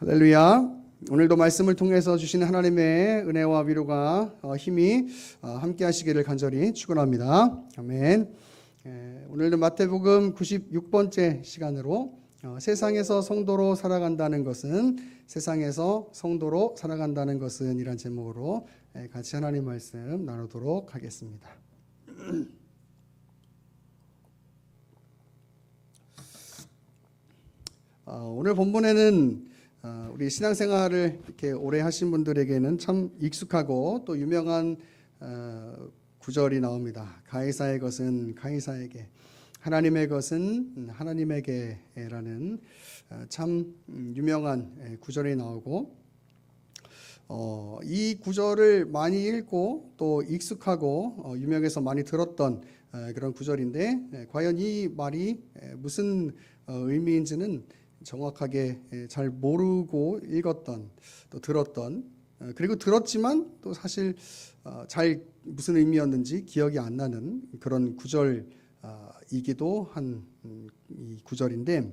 할렐루야. 오늘도 말씀을 통해서 주시는 하나님의 은혜와 위로가 힘이 함께 하시기를 간절히 축원합니다. 아멘. 오늘도 마태복음 96번째 시간으로 세상에서 성도로 살아간다는 것은 이란 제목으로 같이 하나님 말씀 나누도록 하겠습니다. 오늘 본문에는 우리 신앙생활을 이렇게 오래 하신 분들에게는 참 익숙하고 또 유명한 구절이 나옵니다. 가이사의 것은 가이사에게, 하나님의 것은 하나님에게라는 참 유명한 구절이 나오고, 이 구절을 많이 읽고 또 익숙하고 유명해서 많이 들었던 그런 구절인데, 과연 이 말이 무슨 의미인지는 정확하게 잘 모르고 읽었던, 또 들었던, 그리고 들었지만 또 사실 잘 무슨 의미였는지 기억이 안 나는 그런 구절이기도 한 이 구절인데,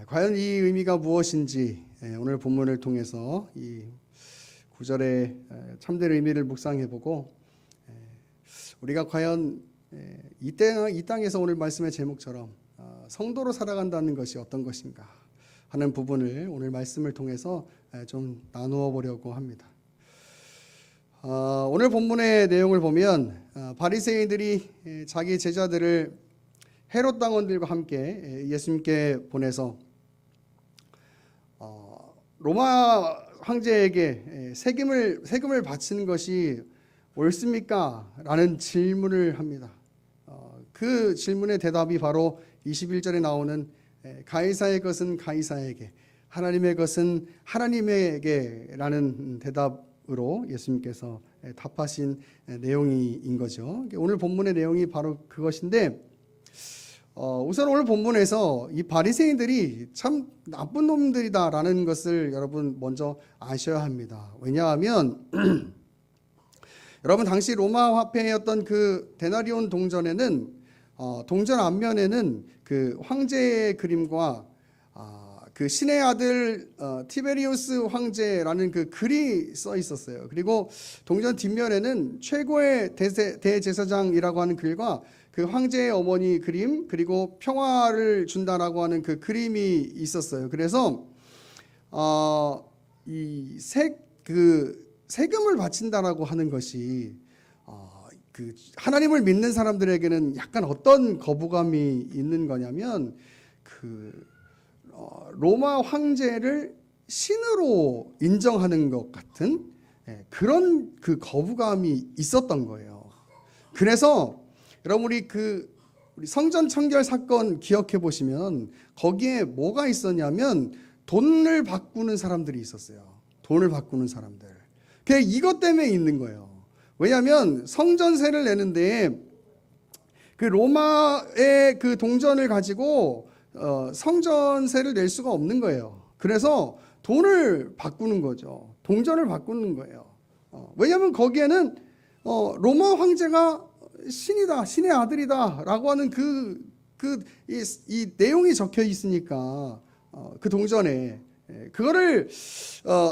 과연 이 의미가 무엇인지 오늘 본문을 통해서 이 구절의 참된 의미를 묵상해보고, 우리가 과연 이 땅에서 오늘 말씀의 제목처럼 성도로 살아간다는 것이 어떤 것인가 하는 부분을 오늘 말씀을 통해서 좀 나누어 보려고 합니다. 오늘 본문의 내용을 보면 바리새인들이 자기 제자들을 헤롯 당원들과 함께 예수님께 보내서 로마 황제에게 세금을 바치는 것이 옳습니까? 라는 질문을 합니다. 그 질문의 대답이 바로 21절에 나오는 가이사의 것은 가이사에게, 하나님의 것은 하나님에게라는 대답으로 예수님께서 답하신 내용인 거죠. 오늘 본문의 내용이 바로 그것인데, 우선 오늘 본문에서 이 바리새인들이 참 나쁜 놈들이다라는 것을 여러분 먼저 아셔야 합니다. 왜냐하면 여러분, 당시 로마 화폐였던 그 데나리온 동전에는 동전 앞면에는 그 황제의 그림과 그 신의 아들 티베리우스 황제라는 그 글이 써 있었어요. 그리고 동전 뒷면에는 최고의 대제사장이라고 하는 글과 그 황제의 어머니 그림, 그리고 평화를 준다라고 하는 그 그림이 있었어요. 그래서 이 세금을 바친다라고 하는 것이 그 하나님을 믿는 사람들에게는 약간 어떤 거부감이 있는 거냐면, 로마 황제를 신으로 인정하는 것 같은 그런 그 거부감이 있었던 거예요. 그래서 여러분, 우리 성전 청결 사건 기억해 보시면 거기에 뭐가 있었냐면 돈을 바꾸는 사람들이 있었어요. 돈을 바꾸는 사람들. 그게 이것 때문에 있는 거예요. 왜냐하면 성전세를 내는데 그 로마의 그 동전을 가지고 성전세를 낼 수가 없는 거예요. 그래서 돈을 바꾸는 거죠. 동전을 바꾸는 거예요. 왜냐하면 거기에는 로마 황제가 신이다, 신의 아들이다라고 하는 이 내용이 적혀 있으니까 그 동전에 그거를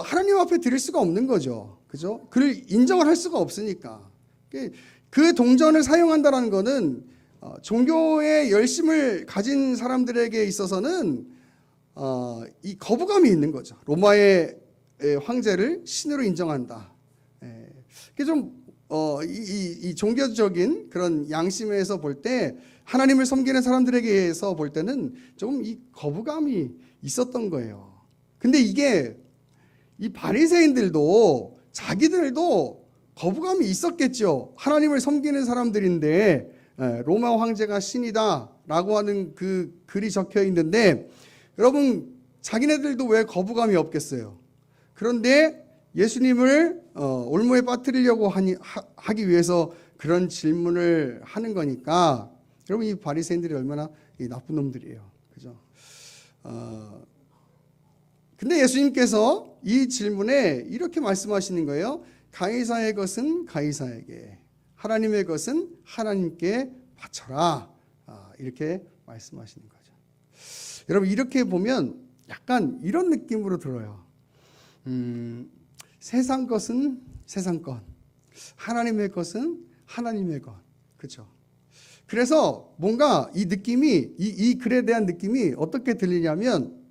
하나님 앞에 드릴 수가 없는 거죠. 그죠? 그를 인정을 할 수가 없으니까. 그 동전을 사용한다는 것은 종교의 열심을 가진 사람들에게 있어서는 이 거부감이 있는 거죠. 로마의 황제를 신으로 인정한다. 이 종교적인 그런 양심에서 볼 때, 하나님을 섬기는 사람들에게서 볼 때는 좀 이 거부감이 있었던 거예요. 근데 이게 이 바리새인들도 자기들도 거부감이 있었겠죠. 하나님을 섬기는 사람들인데 로마 황제가 신이다라고 하는 그 글이 적혀 있는데, 여러분, 자기네들도 왜 거부감이 없겠어요? 그런데 예수님을 올무에 빠뜨리려고 하기 위해서 그런 질문을 하는 거니까, 여러분, 이 바리새인들이 얼마나 나쁜 놈들이에요. 그죠? 근데 예수님께서 이 질문에 이렇게 말씀하시는 거예요. 가이사의 것은 가이사에게, 하나님의 것은 하나님께 바쳐라. 이렇게 말씀하시는 거죠. 여러분, 이렇게 보면 약간 이런 느낌으로 들어요. 세상 것은 세상 것, 하나님의 것은 하나님의 것. 그렇죠? 그래서 뭔가 이 느낌이 이 글에 대한 느낌이 어떻게 들리냐면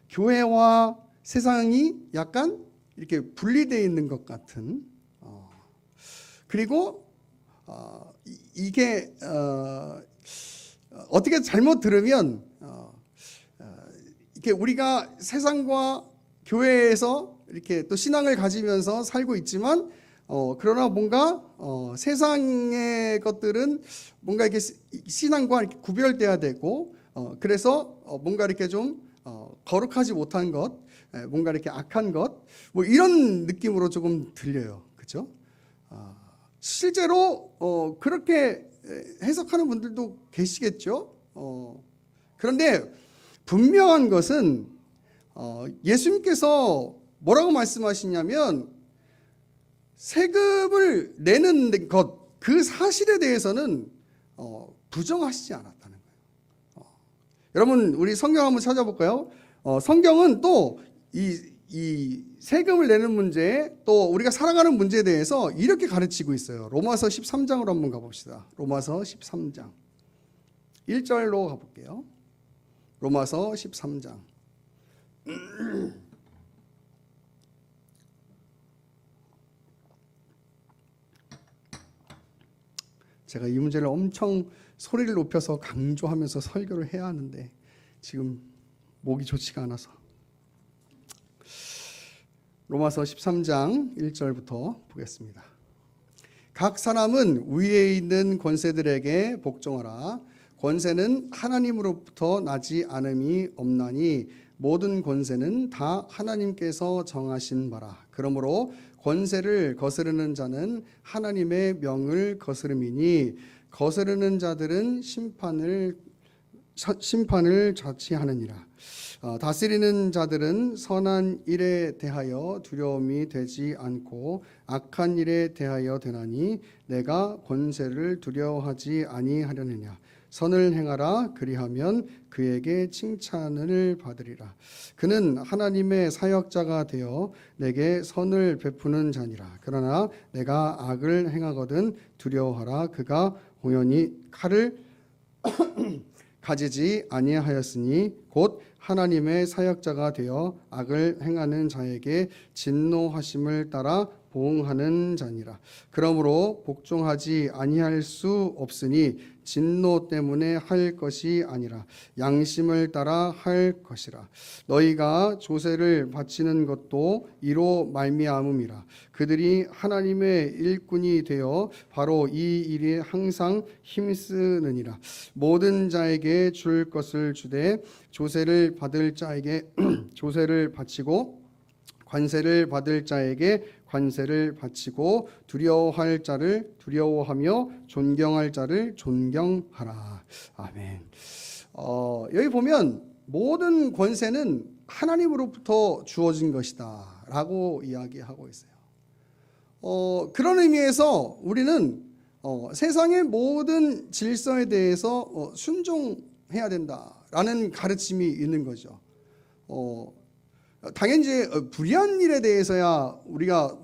교회와 세상이 약간 이렇게 분리되어 있는 것 같은 그리고 이게 어떻게 잘못 들으면 이렇게 우리가 세상과 교회에서 이렇게 또 신앙을 가지면서 살고 있지만 그러나 뭔가 세상의 것들은 뭔가 이렇게 신앙과 이렇게 구별돼야 되고 그래서 뭔가 이렇게 좀 거룩하지 못한 것, 뭔가 이렇게 악한 것, 뭐 이런 느낌으로 조금 들려요, 그렇죠? 실제로 그렇게 해석하는 분들도 계시겠죠. 그런데 분명한 것은 예수님께서 뭐라고 말씀하시냐면 세금을 내는 것 그 사실에 대해서는 부정하시지 않았다는 거예요. 여러분 우리 성경 한번 찾아볼까요? 성경은 또 이 세금을 내는 문제 또 우리가 살아가는 문제에 대해서 이렇게 가르치고 있어요. 로마서 13장으로 한번 가봅시다. 로마서 13장 1절로 가볼게요. 로마서 13장 제가 이 문제를 엄청 소리를 높여서 강조하면서 설교를 해야 하는데 지금 목이 좋지가 않아서 로마서 13장 1절부터 보겠습니다. 각 사람은 위에 있는 권세들에게 복종하라. 권세는 하나님으로부터 나지 않음이 없나니 모든 권세는 다 하나님께서 정하신 바라. 그러므로 권세를 거스르는 자는 하나님의 명을 거스름이니 거스르는 자들은 심판을 자취하느니라. 다스리는 자들은 선한 일에 대하여 두려움이 되지 않고 악한 일에 대하여 되나니 내가 권세를 두려워하지 아니하려느냐. 선을 행하라. 그리하면 그에게 칭찬을 받으리라. 그는 하나님의 사역자가 되어 내게 선을 베푸는 자니라. 그러나 내가 악을 행하거든 두려워하라. 그가 공연히 칼을 가지지 아니하였으니 곧 하나님의 사역자가 되어 악을 행하는 자에게 진노하심을 따라 보응하는 자니라. 그러므로 복종하지 아니할 수 없으니 진노 때문에 할 것이 아니라 양심을 따라 할 것이라. 너희가 조세를 바치는 것도 이로 말미암음이라. 그들이 하나님의 일꾼이 되어 바로 이 일에 항상 힘쓰느니라. 모든 자에게 줄 것을 주되 조세를 받을 자에게 조세를 바치고 관세를 받을 자에게 관세를 바치고 두려워할 자를 두려워하며 존경할 자를 존경하라. 아멘. 여기 보면 모든 권세는 하나님으로부터 주어진 것이다 라고 이야기하고 있어요. 그런 의미에서 우리는 세상의 모든 질서에 대해서 순종해야 된다라는 가르침이 있는 거죠. 당연히 이제 불의한 일에 대해서야 우리가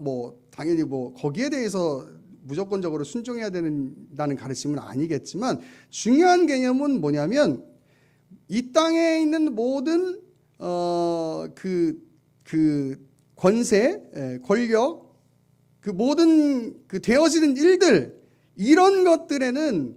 당연히 거기에 대해서 무조건적으로 순종해야 된다는 가르침은 아니겠지만 중요한 개념은 뭐냐면 이 땅에 있는 모든 그 권세, 권력, 그 모든 그 되어지는 일들 이런 것들에는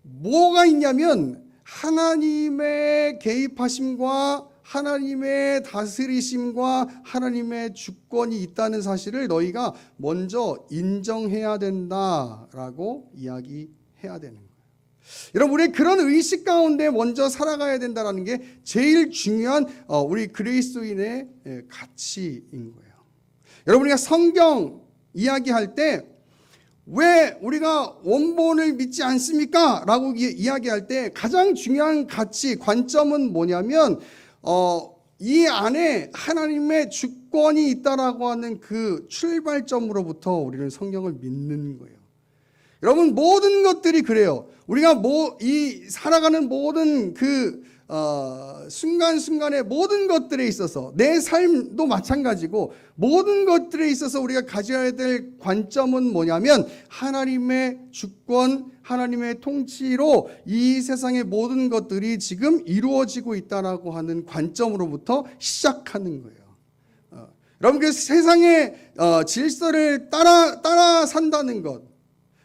뭐가 있냐면 하나님의 개입하심과 하나님의 다스리심과 하나님의 주권이 있다는 사실을 너희가 먼저 인정해야 된다라고 이야기해야 되는 거예요. 여러분 우리 그런 의식 가운데 먼저 살아가야 된다는 게 제일 중요한 우리 그리스도인의 가치인 거예요. 여러분 우리가 성경 이야기할 때 왜 우리가 원본을 믿지 않습니까? 라고 이야기할 때 가장 중요한 가치, 관점은 뭐냐면 이 안에 하나님의 주권이 있다라고 하는 그 출발점으로부터 우리는 성경을 믿는 거예요. 여러분 모든 것들이 그래요. 우리가 이 살아가는 모든 그 순간순간의 모든 것들에 있어서 내 삶도 마찬가지고 모든 것들에 있어서 우리가 가져야 될 관점은 뭐냐면 하나님의 주권, 하나님의 통치로 이 세상의 모든 것들이 지금 이루어지고 있다라고 하는 관점으로부터 시작하는 거예요. 여러분, 그 세상의 질서를 따라 산다는 것,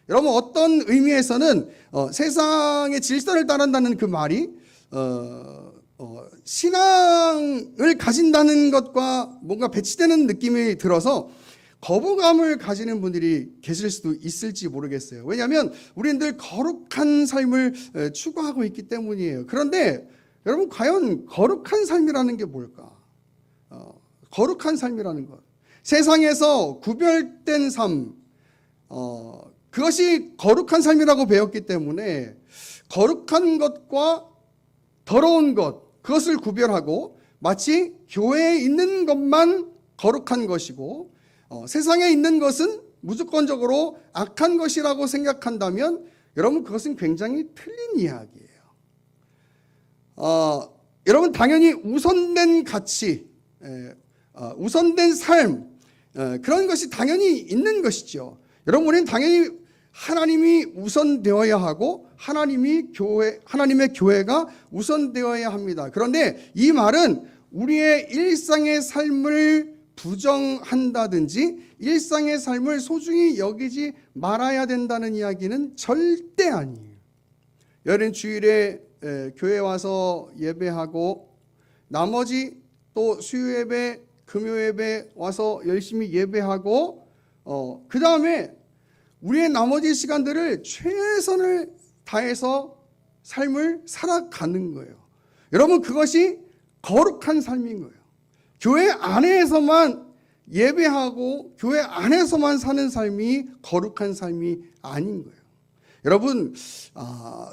여러분 어떤 의미에서는 세상의 질서를 따른다는 그 말이 신앙을 가진다는 것과 뭔가 배치되는 느낌이 들어서 거부감을 가지는 분들이 계실 수도 있을지 모르겠어요. 왜냐하면 우리는 늘 거룩한 삶을 추구하고 있기 때문이에요. 그런데 여러분, 과연 거룩한 삶이라는 게 뭘까? 거룩한 삶이라는 것, 세상에서 구별된 삶, 그것이 거룩한 삶이라고 배웠기 때문에 거룩한 것과 더러운 것, 그것을 구별하고 마치 교회에 있는 것만 거룩한 것이고 세상에 있는 것은 무조건적으로 악한 것이라고 생각한다면 여러분, 그것은 굉장히 틀린 이야기예요. 여러분, 당연히 우선된 가치, 우선된 삶, 그런 것이 당연히 있는 것이죠. 여러분, 우리는 당연히 하나님이 우선되어야 하고 하나님의 교회가 우선되어야 합니다. 그런데 이 말은 우리의 일상의 삶을 부정한다든지 일상의 삶을 소중히 여기지 말아야 된다는 이야기는 절대 아니에요. 여러분, 주일에 교회 와서 예배하고 나머지 또 수요예배, 금요예배 와서 열심히 예배하고 그 다음에 우리의 나머지 시간들을 최선을 다해서 삶을 살아가는 거예요. 여러분, 그것이 거룩한 삶인 거예요. 교회 안에서만 예배하고 교회 안에서만 사는 삶이 거룩한 삶이 아닌 거예요. 여러분,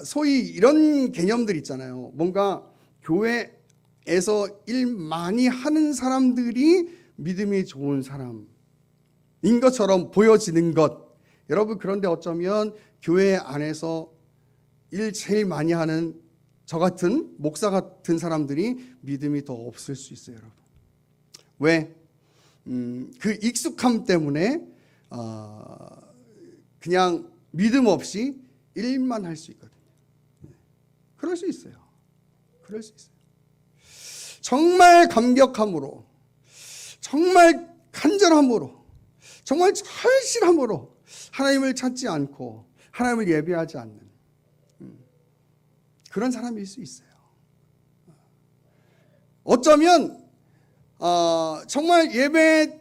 소위 이런 개념들 있잖아요. 뭔가 교회에서 일 많이 하는 사람들이 믿음이 좋은 사람인 것처럼 보여지는 것. 여러분, 그런데 어쩌면 교회 안에서 일 제일 많이 하는 저 같은 목사 같은 사람들이 믿음이 더 없을 수 있어요, 여러분. 왜? 그 익숙함 때문에 그냥 믿음 없이 일만 할 수 있거든요. 그럴 수 있어요. 그럴 수 있어요. 정말 감격함으로, 정말 간절함으로, 정말 절실함으로 하나님을 찾지 않고 하나님을 예배하지 않는 그런 사람일 수 있어요. 어쩌면 정말 예배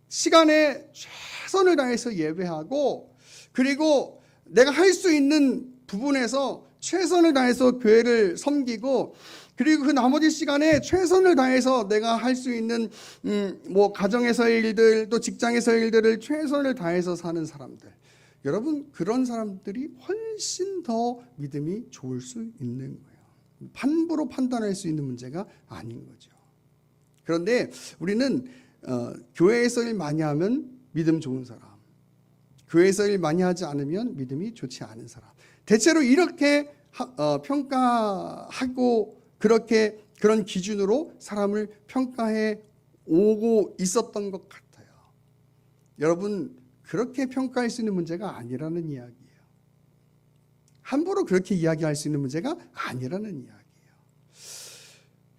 시간에 최선을 다해서 예배하고 그리고 내가 할 수 있는 부분에서 최선을 다해서 교회를 섬기고 그리고 그 나머지 시간에 최선을 다해서 내가 할 수 있는 뭐 가정에서의 일들 또 직장에서의 일들을 최선을 다해서 사는 사람들, 여러분, 그런 사람들이 훨씬 더 믿음이 좋을 수 있는 거예요. 함부로 판단할 수 있는 문제가 아닌 거죠. 그런데 우리는 교회에서 일 많이 하면 믿음 좋은 사람, 교회에서 일 많이 하지 않으면 믿음이 좋지 않은 사람, 대체로 이렇게 평가하고 그런 기준으로 사람을 평가해 오고 있었던 것 같아요. 여러분, 그렇게 평가할 수 있는 문제가 아니라는 이야기예요. 함부로 그렇게 이야기할 수 있는 문제가 아니라는 이야기예요.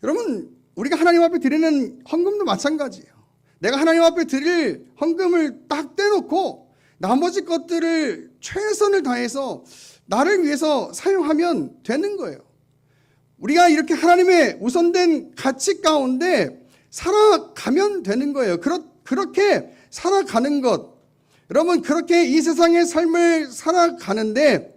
여러분, 우리가 하나님 앞에 드리는 헌금도 마찬가지예요. 내가 하나님 앞에 드릴 헌금을 딱 떼놓고 나머지 것들을 최선을 다해서 나를 위해서 사용하면 되는 거예요. 우리가 이렇게 하나님의 우선된 가치 가운데 살아가면 되는 거예요. 그렇게 살아가는 것, 여러분, 그렇게 이 세상의 삶을 살아가는데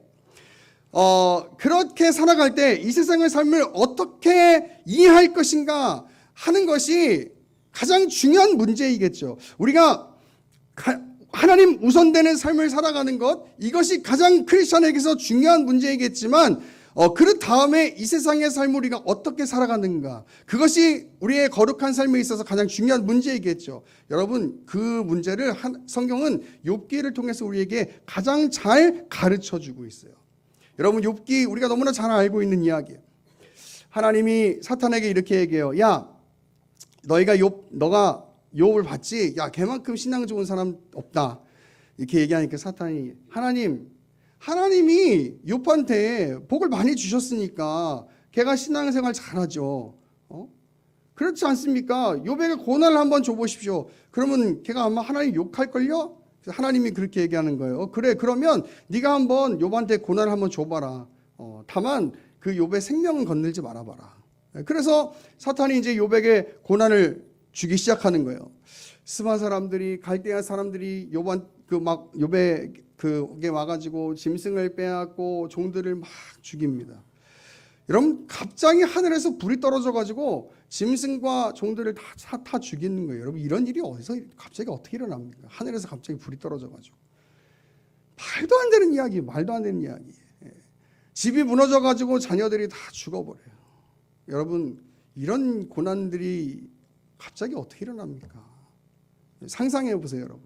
그렇게 살아갈 때 이 세상의 삶을 어떻게 이해할 것인가 하는 것이 가장 중요한 문제이겠죠. 우리가 하나님 우선되는 삶을 살아가는 것, 이것이 가장 크리스천에게서 중요한 문제이겠지만 그 다음에 이 세상의 삶을 우리가 어떻게 살아가는가, 그것이 우리의 거룩한 삶에 있어서 가장 중요한 문제이겠죠. 여러분, 그 문제를 성경은 욥기를 통해서 우리에게 가장 잘 가르쳐주고 있어요. 여러분, 욥기 우리가 너무나 잘 알고 있는 이야기예요. 하나님이 사탄에게 이렇게 얘기해요. 야, 너가 욥을 봤지? 야, 걔만큼 신앙 좋은 사람 없다. 이렇게 얘기하니까 사탄이 하나님이 욥한테 복을 많이 주셨으니까 걔가 신앙생활 잘하죠. 그렇지 않습니까? 욥에게 고난을 한번 줘보십시오. 그러면 걔가 아마 하나님 욕할걸요? 하나님이 그렇게 얘기하는 거예요. 그래, 그러면 네가 한번 욥한테 고난을 한번 줘봐라. 다만 그 욥의 생명은 건들지 말아봐라. 그래서 사탄이 이제 욥에게 고난을 주기 시작하는 거예요. 스바 사람들이, 갈대아 사람들이 욥의 그게 와가지고 짐승을 빼앗고 종들을 막 죽입니다. 여러분, 갑자기 하늘에서 불이 떨어져가지고 짐승과 종들을 다 죽이는 거예요. 여러분, 이런 일이 어디서 갑자기 어떻게 일어납니까? 하늘에서 갑자기 불이 떨어져가지고. 말도 안 되는 이야기, 말도 안 되는 이야기. 집이 무너져가지고 자녀들이 다 죽어버려요. 여러분, 이런 고난들이 갑자기 어떻게 일어납니까? 상상해 보세요, 여러분.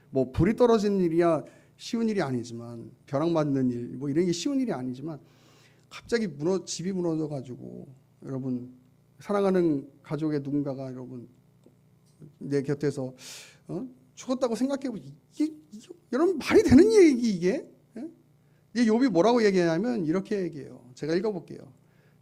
뭐 불이 떨어지는 일이야 쉬운 일이 아니지만, 벼락 맞는 일, 뭐 이런 게 쉬운 일이 아니지만, 갑자기 집이 무너져가지고, 여러분, 사랑하는 가족의 누군가가 여러분 내 곁에서 죽었다고 생각해보면 이게 여러분 말이 되는 얘기 이게? 욥이 뭐라고 얘기하냐면 이렇게 얘기해요. 제가 읽어볼게요.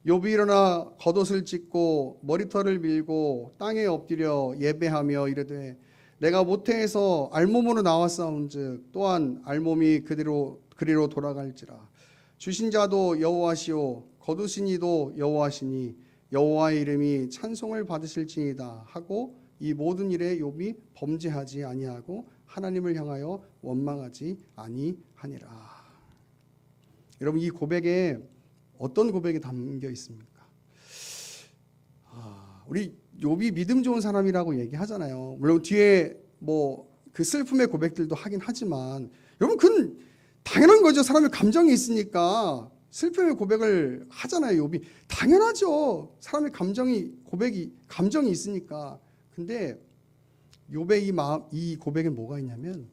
욥이 일어나 겉옷을 찢고 머리털을 밀고 땅에 엎드려 예배하며 이르되 내가 모태에서 알몸으로 나왔사온즉 또한 알몸이 그리로 돌아갈지라. 주신 자도 여호와시오 거두신 이도 여호와시니 여호와의 이름이 찬송을 받으실지니다 하고 이 모든 일에 욥이 범죄하지 아니하고 하나님을 향하여 원망하지 아니하니라. 여러분, 이 고백에 어떤 고백이 담겨 있습니까? 우리 욥이 믿음 좋은 사람이라고 얘기하잖아요. 물론 뒤에 뭐 그 슬픔의 고백들도 하긴 하지만 여러분, 그건 당연한 거죠. 사람의 감정이 있으니까 슬픔의 고백을 하잖아요. 욥이 당연하죠. 사람의 감정이 있으니까. 근데 욥의 이 고백에 뭐가 있냐면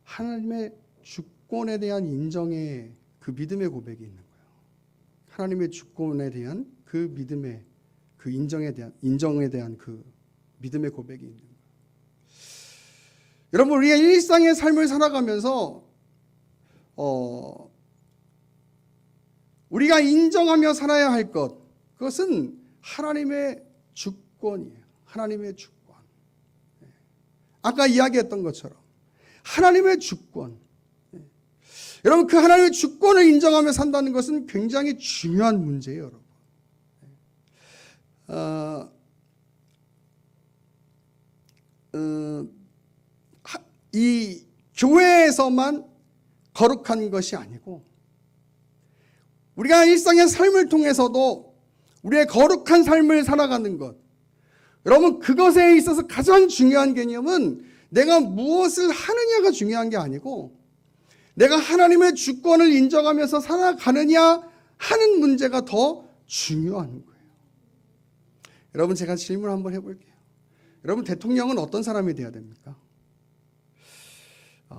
하나님의 주권에 대한 인정의 그 믿음의 고백이 있는 거예요. 하나님의 주권에 대한 그 믿음의 그 인정에 대한 그 믿음의 고백이 있는 거예요. 여러분, 우리가 일상의 삶을 살아가면서 우리가 인정하며 살아야 할 것, 그것은 하나님의 주권이에요. 하나님의 주권. 아까 이야기했던 것처럼 하나님의 주권. 여러분, 그 하나님의 주권을 인정하며 산다는 것은 굉장히 중요한 문제예요, 여러분. 이 교회에서만 거룩한 것이 아니고 우리가 일상의 삶을 통해서도 우리의 거룩한 삶을 살아가는 것, 여러분, 그것에 있어서 가장 중요한 개념은 내가 무엇을 하느냐가 중요한 게 아니고 내가 하나님의 주권을 인정하면서 살아가느냐 하는 문제가 더 중요한 거예요. 여러분, 제가 질문 한번 해볼게요. 여러분, 대통령은 어떤 사람이 돼야 됩니까?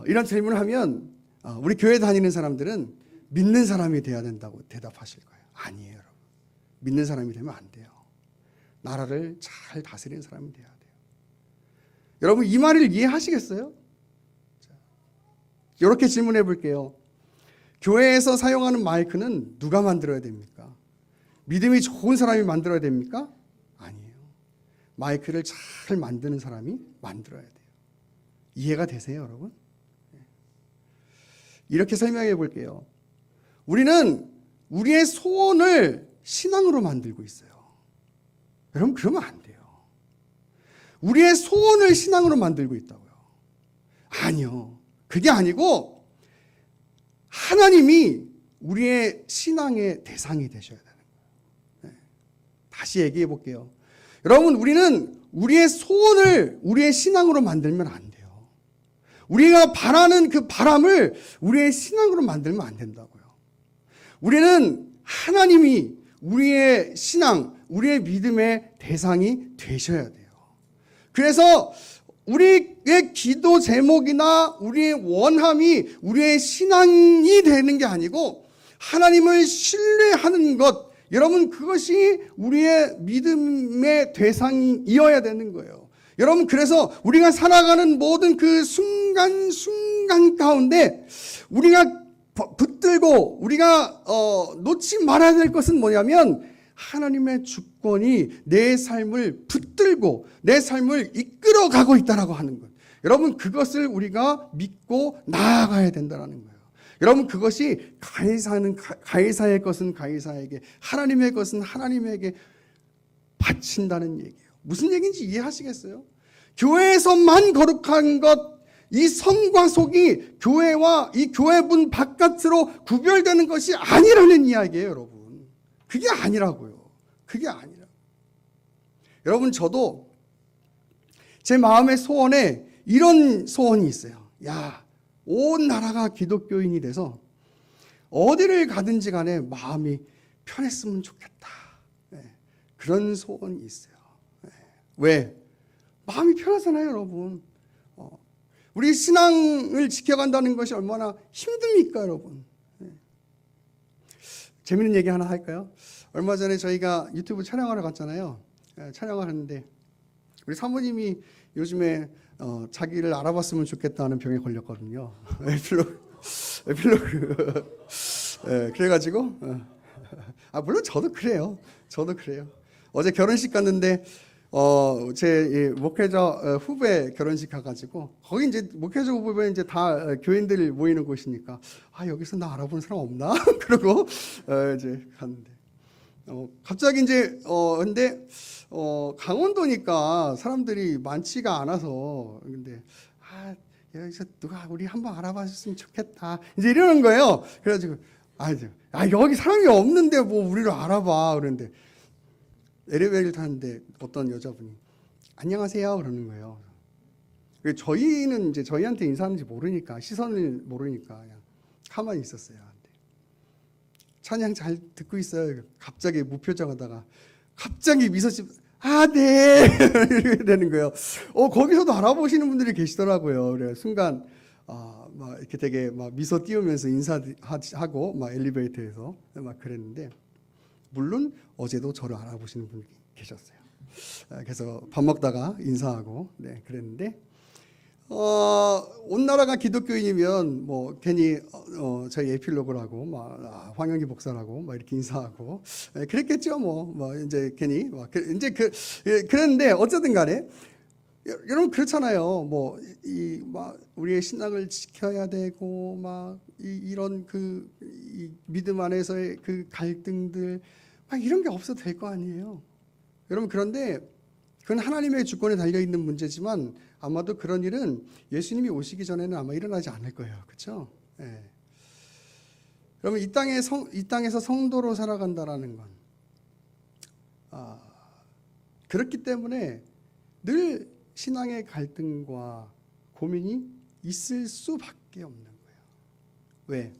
이런 질문을 하면 우리 교회 다니는 사람들은 믿는 사람이 돼야 된다고 대답하실 거예요. 아니에요, 여러분. 믿는 사람이 되면 안 돼요. 나라를 잘 다스리는 사람이 돼야 돼요. 여러분, 이 말을 이해하시겠어요? 이렇게 질문해 볼게요. 교회에서 사용하는 마이크는 누가 만들어야 됩니까? 믿음이 좋은 사람이 만들어야 됩니까? 아니에요. 마이크를 잘 만드는 사람이 만들어야 돼요. 이해가 되세요, 여러분? 이렇게 설명해 볼게요. 우리는 우리의 소원을 신앙으로 만들고 있어요. 여러분, 그러면 안 돼요. 우리의 소원을 신앙으로 만들고 있다고요. 아니요. 그게 아니고 하나님이 우리의 신앙의 대상이 되셔야 되는 거예요. 다시 얘기해 볼게요. 여러분, 우리는 우리의 소원을 우리의 신앙으로 만들면 안 돼요. 우리가 바라는 그 바람을 우리의 신앙으로 만들면 안 된다고요. 우리는 하나님이 우리의 신앙, 우리의 믿음의 대상이 되셔야 돼요. 그래서 우리의 기도 제목이나 우리의 원함이 우리의 신앙이 되는 게 아니고 하나님을 신뢰하는 것, 여러분 그것이 우리의 믿음의 대상이어야 되는 거예요. 여러분 그래서 우리가 살아가는 모든 그 순간순간 가운데 우리가 붙들고 우리가 놓지 말아야 될 것은 뭐냐면 하나님의 주권이 내 삶을 붙들고 내 삶을 이끌어가고 있다라고 하는 것. 여러분 그것을 우리가 믿고 나아가야 된다는 거예요. 여러분 그것이 가이사의 것은 가이사에게, 하나님의 것은 하나님에게 바친다는 얘기예요. 무슨 얘기인지 이해하시겠어요? 교회에서만 거룩한 것, 이 성과 속이 교회와 이 교회 문 바깥으로 구별되는 것이 아니라는 이야기예요, 여러분. 그게 아니라고요. 그게 아니라. 여러분 저도 제 마음의 소원에 이런 소원이 있어요. 야, 온 나라가 기독교인이 돼서 어디를 가든지 간에 마음이 편했으면 좋겠다. 네, 그런 소원이 있어요. 네. 왜? 마음이 편하잖아요, 여러분. 우리 신앙을 지켜간다는 것이 얼마나 힘듭니까, 여러분. 네. 재밌는 얘기 하나 할까요? 얼마 전에 저희가 유튜브 촬영하러 갔잖아요. 네, 촬영을 하는데 우리 사모님이 요즘에 자기를 알아봤으면 좋겠다는 병에 걸렸거든요. 에필로그. 네, 그래가지고 물론 저도 그래요. 어제 결혼식 갔는데 제 목회자 후배 결혼식 가가지고 거기 이제 목회자 후배 이제 다 교인들 모이는 곳이니까 여기서 나 알아보는 사람 없나? 그러고 이제 갔는데 갑자기 이제 근데 강원도니까 사람들이 많지가 않아서 근데 여기서 누가 우리 한번 알아봐줬으면 좋겠다 이제 이러는 거예요. 그래가지고 여기 사람이 없는데 뭐 우리를 알아봐 그런데. 엘리베이터를 타는데 어떤 여자분이 안녕하세요 그러는 거예요. 저희는 이제 저희한테 인사하는지 모르니까 시선을 모르니까 그냥 가만히 있었어요. 찬양 잘 듣고 있어요. 갑자기 무표정하다가 갑자기 미소 씨 네 이렇게 되는 거예요. 거기서도 알아보시는 분들이 계시더라고요. 그래 순간 막 이렇게 되게 막 미소 띄우면서 인사하고 막 엘리베이터에서 막 그랬는데. 물론 어제도 저를 알아보시는 분이 계셨어요. 그래서 밥 먹다가 인사하고 그랬는데 온 나라가 기독교인이면 뭐 괜히 저희 에필로그라고 막 황영기 목사라고 막 이렇게 인사하고 그랬겠죠. 뭐 이제 괜히 이제 그랬는데 어쨌든 간에 여러분 그렇잖아요. 막 우리의 신앙을 지켜야 되고 막 이런 이 믿음 안에서의 그 갈등들 막 이런 게 없어도 될 거 아니에요. 여러분 그런데 그건 하나님의 주권에 달려 있는 문제지만 아마도 그런 일은 예수님이 오시기 전에는 아마 일어나지 않을 거예요. 그렇죠? 네. 그러면 이 땅에서 성도로 살아간다라는 건 그렇기 때문에 늘 신앙의 갈등과 고민이 있을 수밖에 없는 거예요. 왜?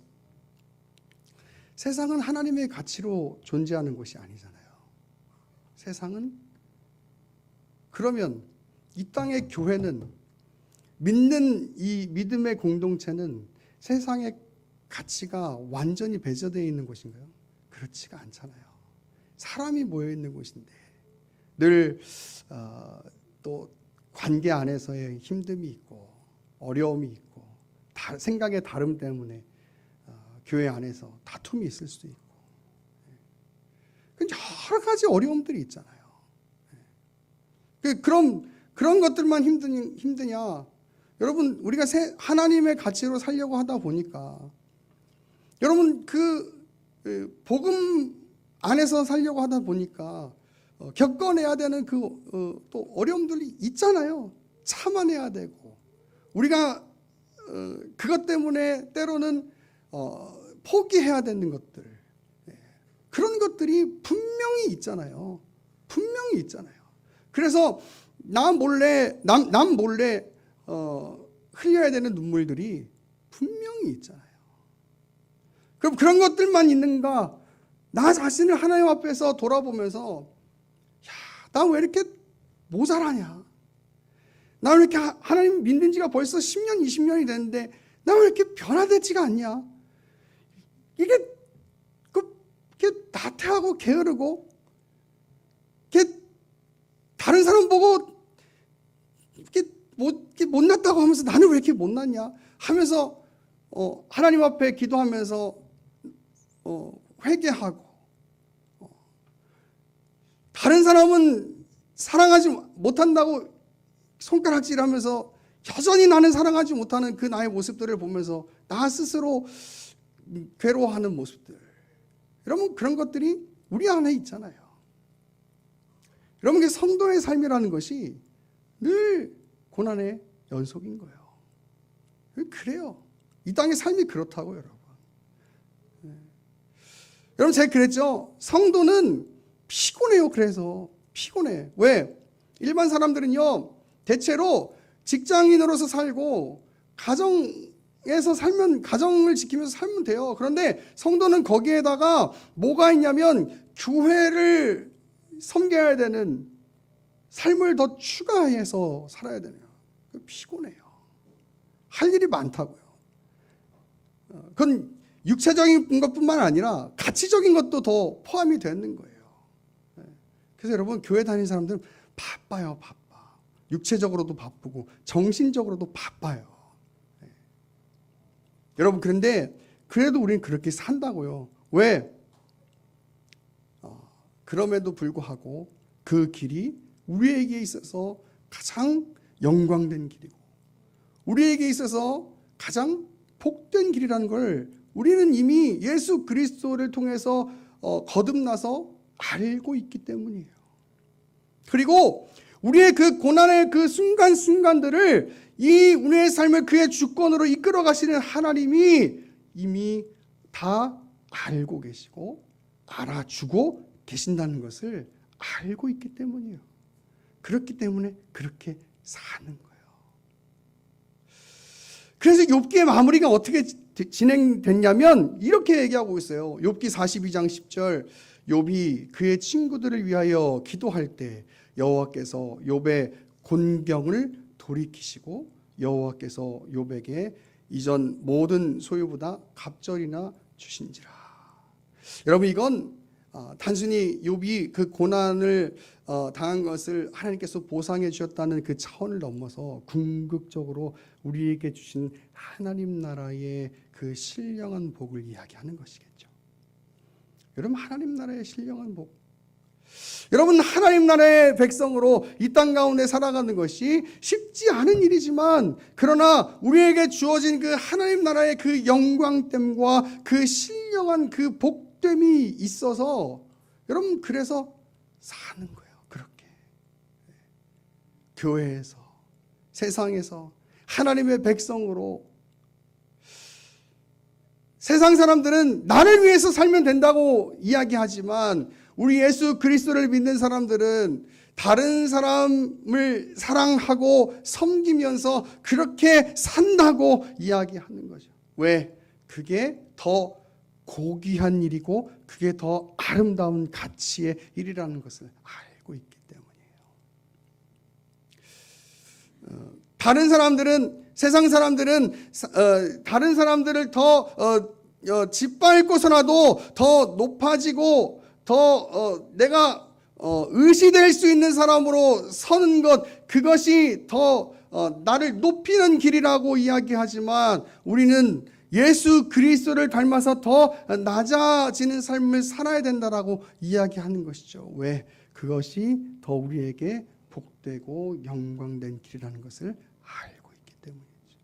세상은 하나님의 가치로 존재하는 것이 아니잖아요. 세상은 그러면 이 땅의 교회는 믿는 이 믿음의 공동체는 세상의 가치가 완전히 배제되어 있는 곳인가요? 그렇지가 않잖아요. 사람이 모여 있는 곳인데 늘 또 관계 안에서의 힘듦이 있고 어려움이 있고 생각의 다름 때문에 교회 안에서 다툼이 있을 수도 있고 여러 가지 어려움들이 있잖아요. 그런 것들만 힘드냐? 여러분 우리가 하나님의 가치로 살려고 하다 보니까 여러분 복음 안에서 살려고 하다 보니까 겪어내야 되는 또 어려움들이 있잖아요. 참아내야 되고 우리가 그것 때문에 때로는 포기해야 되는 것들 그런 것들이 분명히 있잖아요. 그래서 남 몰래 흘려야 되는 눈물들이 분명히 있잖아요. 그럼 그런 것들만 있는가? 나 자신을 하나님 앞에서 돌아보면서 나 왜 이렇게 모자라냐? 나 왜 이렇게 하나님 믿는 지가 벌써 10년, 20년이 됐는데 나 왜 이렇게 변화되지가 않냐? 이게 이렇게 나태하고 게으르고 이렇게 다른 사람 보고 이렇게 못났다고 하면서 나는 왜 이렇게 못났냐 하면서 하나님 앞에 기도하면서 회개하고 다른 사람은 사랑하지 못한다고 손가락질하면서 여전히 나는 사랑하지 못하는 그 나의 모습들을 보면서 나 스스로 괴로워하는 모습들, 여러분 그런 것들이 우리 안에 있잖아요. 여러분 성도의 삶이라는 것이 늘 고난의 연속인 거예요. 그래요. 이 땅의 삶이 그렇다고 여러분. 여러분 제가 그랬죠. 성도는 피곤해요. 그래서 피곤해. 왜? 일반 사람들은요 대체로 직장인으로서 살고 가정에서 살면 가정을 지키면서 살면 돼요. 그런데 성도는 거기에다가 뭐가 있냐면 교회를 섬겨야 되는 삶을 더 추가해서 살아야 되네요. 피곤해요. 할 일이 많다고요. 그건 육체적인 것뿐만 아니라 가치적인 것도 더 포함이 되는 거예요. 그래서 여러분 교회 다니는 사람들은 바빠요. 바빠. 육체적으로도 바쁘고 정신적으로도 바빠요. 여러분 그런데 그래도 우리는 그렇게 산다고요. 왜? 그럼에도 불구하고 그 길이 우리에게 있어서 가장 영광된 길이고 우리에게 있어서 가장 복된 길이라는 걸 우리는 이미 예수 그리스도를 통해서 거듭나서 알고 있기 때문이에요. 그리고 우리의 그 고난의 그 순간순간들을 이 우리의 삶을 그의 주권으로 이끌어 가시는 하나님이 이미 다 알고 계시고 알아주고 계신다는 것을 알고 있기 때문이에요. 그렇기 때문에 그렇게 사는 거예요. 그래서 욥기의 마무리가 어떻게 진행됐냐면 이렇게 얘기하고 있어요. 욥기 42장 10절 욥이 그의 친구들을 위하여 기도할 때 여호와께서 욥의 곤경을 돌이키시고 여호와께서 욥에게 이전 모든 소유보다 갑절이나 주신지라. 여러분 이건 단순히 욥이 그 고난을 당한 것을 하나님께서 보상해 주셨다는 그 차원을 넘어서 궁극적으로 우리에게 주신 하나님 나라의 그 신령한 복을 이야기하는 것이겠죠. 여러분 하나님 나라의 신령한 복, 여러분 하나님 나라의 백성으로 이 땅 가운데 살아가는 것이 쉽지 않은 일이지만 그러나 우리에게 주어진 그 하나님 나라의 그 영광됨과 그 신령한 그 복됨이 있어서 여러분 그래서 사는 거예요. 그렇게 교회에서 세상에서 하나님의 백성으로 세상 사람들은 나를 위해서 살면 된다고 이야기하지만 우리 예수 그리스도를 믿는 사람들은 다른 사람을 사랑하고 섬기면서 그렇게 산다고 이야기하는 거죠. 왜? 그게 더 고귀한 일이고 그게 더 아름다운 가치의 일이라는 것을 알고 있기 때문이에요. 다른 사람들은 세상 사람들은 다른 사람들을 더 짓밟고서라도 더 높아지고 더 내가 의시될 수 있는 사람으로 서는 것, 그것이 더 나를 높이는 길이라고 이야기하지만 우리는 예수 그리스도를 닮아서 더 낮아지는 삶을 살아야 된다라고 이야기하는 것이죠. 왜? 그것이 더 우리에게 복되고 영광된 길이라는 것을 알고 있기 때문이죠.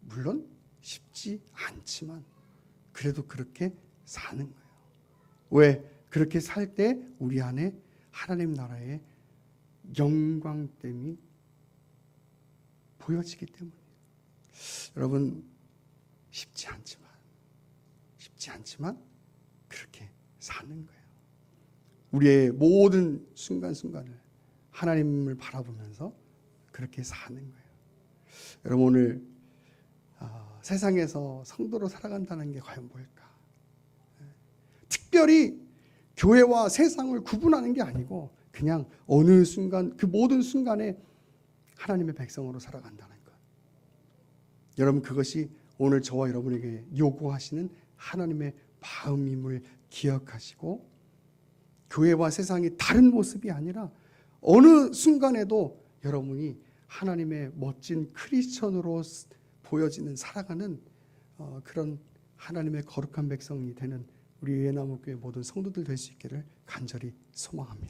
물론 쉽지 않지만 그래도 그렇게 사는 거예요. 왜? 그렇게 살 때 우리 안에 하나님 나라의 영광됨이 보여지기 때문이에요. 여러분 쉽지 않지만 그렇게 사는 거예요. 우리의 모든 순간순간을 하나님을 바라보면서 그렇게 사는 거예요. 여러분 오늘 세상에서 성도로 살아간다는 게 과연 뭘까? 특별히 교회와 세상을 구분하는 게 아니고 그냥 어느 순간 그 모든 순간에 하나님의 백성으로 살아간다는 것. 여러분 그것이 오늘 저와 여러분에게 요구하시는 하나님의 마음임을 기억하시고 교회와 세상이 다른 모습이 아니라 어느 순간에도 여러분이 하나님의 멋진 크리스천으로 보여지는 살아가는 그런 하나님의 거룩한 백성이 되는 우리 예나무교회 모든 성도들 될 수 있기를 간절히 소망합니다.